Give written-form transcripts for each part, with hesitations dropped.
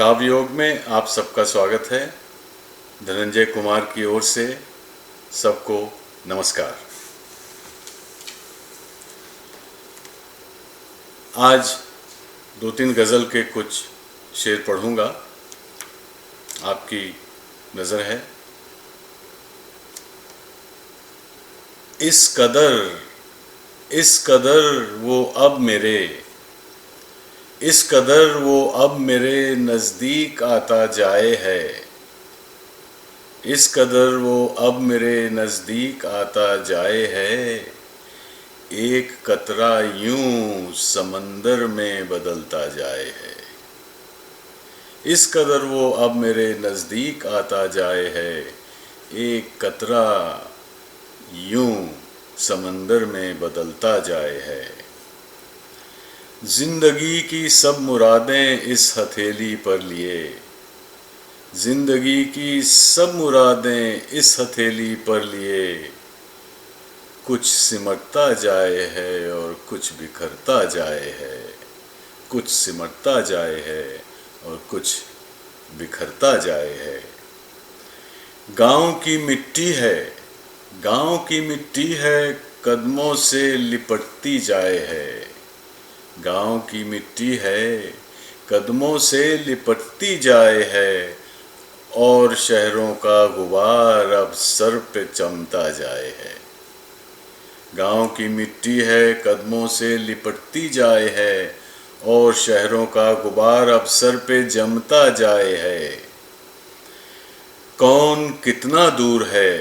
काव्ययोग में आप सबका स्वागत है। धनंजय कुमार की ओर से सबको नमस्कार। आज 2-3 गज़ल के कुछ शेर पढ़ूंगा, आपकी नज़र है। इस कदर वो अब मेरे नज़दीक आता जाए है। इस कदर वो अब मेरे नज़दीक आता जाए है। एक कतरा यूं समंदर में बदलता जाए है। इस कदर वो अब मेरे नज़दीक आता जाए है। एक कतरा यूं समंदर में बदलता जाए है। जिंदगी की सब मुरादें इस हथेली पर लिए, जिंदगी की सब मुरादें इस हथेली पर लिए। कुछ सिमटता जाए है और कुछ बिखरता जाए है। कुछ सिमटता जाए है और कुछ बिखरता जाए है। गाँव की मिट्टी है, गाँव की मिट्टी है, कदमों से लिपटती जाए है। गाँव की मिट्टी है, कदमों से लिपटती जाए है। और शहरों का गुबार अब सर पे चमता जाए है। गाँव की मिट्टी है, कदमों से लिपटती जाए है। और शहरों का गुबार अब सर पे जमता जाए है। कौन कितना दूर है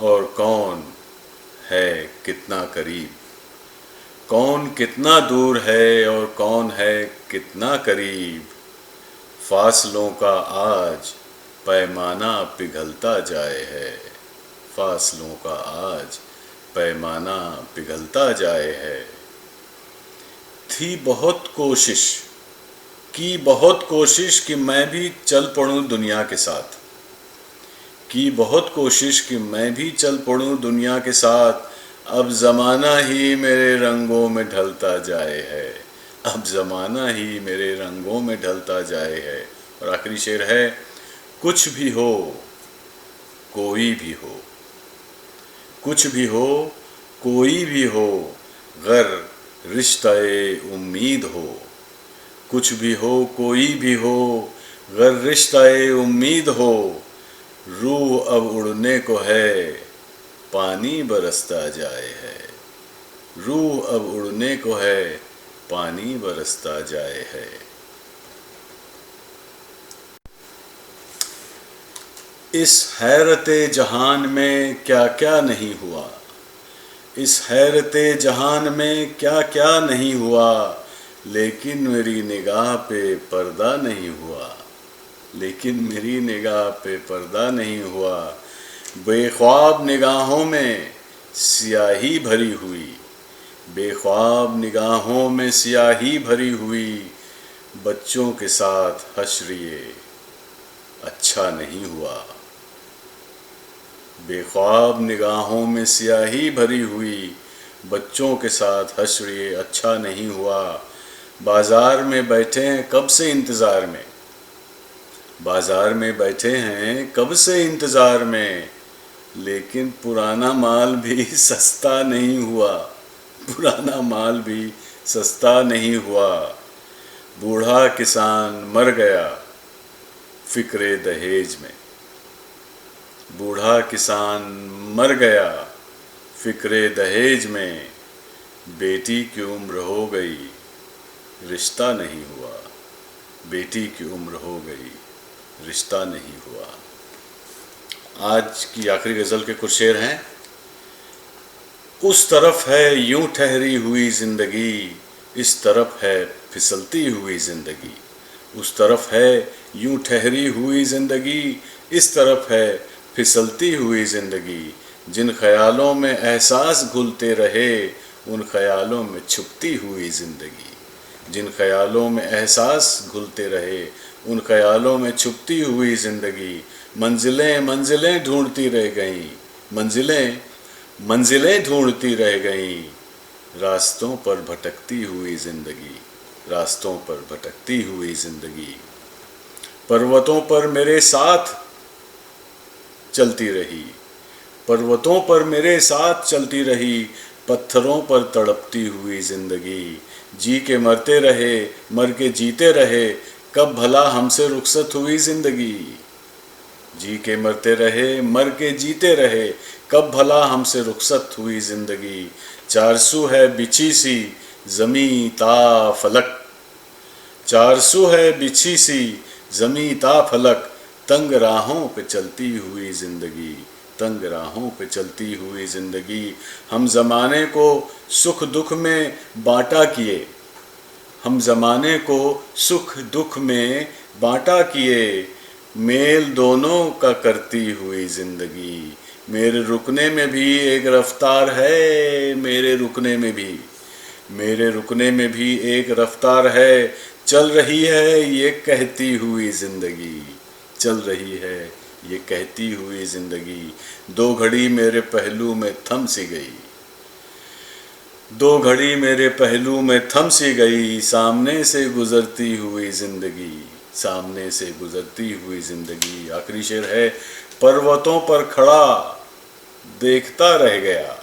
और कौन है कितना करीब। कौन कितना दूर है और कौन है कितना करीब। फासलों का आज पैमाना पिघलता जाए है। फासलों का आज पैमाना पिघलता जाए है। थी बहुत कोशिश, की बहुत कोशिश कि मैं भी चल पड़ूं दुनिया के साथ। की बहुत कोशिश कि मैं भी चल पड़ूं दुनिया के साथ। अब ज़माना ही मेरे रंगों में ढलता जाए है। अब ज़माना ही मेरे रंगों में ढलता जाए है। और आखिरी शेर है, कुछ भी हो कोई भी हो, कुछ भी हो कोई भी हो, गर रिश्ता-ए उम्मीद हो। कुछ भी हो कोई भी हो, गर रिश्ता-ए उम्मीद हो। रूह अब उड़ने को है, पानी बरसता जाए है। रूह अब उड़ने को है, पानी बरसता जाए है। इस हैरते जहान में क्या क्या नहीं हुआ। इस हैरते जहान में क्या क्या नहीं हुआ। लेकिन मेरी निगाह पे पर्दा नहीं हुआ। लेकिन मेरी निगाह पे पर्दा नहीं हुआ। बेख्वाब निगाहों में स्याही भरी हुई। बेख्वाब निगाहों में स्याही भरी हुई। बच्चों के साथ हश्रिए अच्छा नहीं हुआ। बेख्वाब निगाहों में स्याही भरी हुई। बच्चों के साथ हश्रिए अच्छा नहीं हुआ। बाज़ार में बैठे हैं कब से इंतज़ार में। बाज़ार में बैठे हैं कब से इंतज़ार में। लेकिन पुराना माल भी सस्ता नहीं हुआ। पुराना माल भी सस्ता नहीं हुआ। बूढ़ा किसान मर गया फ़िक्रे दहेज में। बूढ़ा किसान मर गया फ़िक्रे दहेज में। बेटी की उम्र हो गई रिश्ता नहीं हुआ। बेटी की उम्र हो गई रिश्ता नहीं हुआ। आज की आखिरी गज़ल के कुछ शेर हैं। उस तरफ है यूं ठहरी हुई ज़िंदगी, इस तरफ है फिसलती हुई ज़िंदगी। उस तरफ है यूं ठहरी हुई ज़िंदगी, इस तरफ है फिसलती हुई ज़िंदगी। जिन ख़यालों में एहसास घुलते रहे, उन ख़यालों में छुपती हुई ज़िंदगी। जिन ख़यालों में एहसास घुलते रहे, उन ख़यालों में छुपती हुई ज़िंदगी। मंजिलें मंजिलें ढूंढती रह गईं, मंजिलें मंजिलें ढूंढती रह गईं। रास्तों पर भटकती हुई ज़िंदगी, रास्तों पर भटकती हुई ज़िंदगी। पर्वतों पर मेरे साथ चलती रही, पर्वतों पर मेरे साथ चलती रही, पत्थरों पर तड़पती हुई जिंदगी। जी के मरते रहे, मर के जीते रहे, कब भला हमसे रुखसत हुई जिंदगी। जी के मरते रहे, मर के जीते रहे, कब भला हमसे रुखसत हुई जिंदगी। चारसू है बिछी सी जमी ता फलक, चारसू है बिछी सी जमी ता फलक, तंग राहों पे चलती हुई जिंदगी, तंग राहों पे चलती हुई जिंदगी। हम जमाने को सुख दुख में बांटा किए, हम जमाने को सुख दुख में बांटा किए, मेल दोनों का करती हुई जिंदगी। मेरे रुकने में भी एक रफ्तार है, मेरे रुकने में भी, मेरे रुकने में भी एक रफ्तार है। चल रही है ये कहती हुई जिंदगी, चल रही है ये कहती हुई जिंदगी। दो घड़ी मेरे पहलू में थम सी गई, दो घड़ी मेरे पहलू में थम सी गई, सामने से गुजरती हुई जिंदगी, सामने से गुजरती हुई जिंदगी। आखिरी शेर है, पर्वतों पर खड़ा देखता रह गया,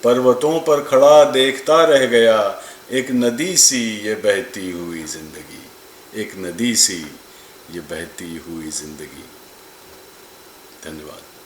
पर्वतों पर खड़ा देखता रह गया, एक नदी सी ये बहती हुई जिंदगी, एक नदी सी ये बहती हुई जिंदगी। धन्यवाद।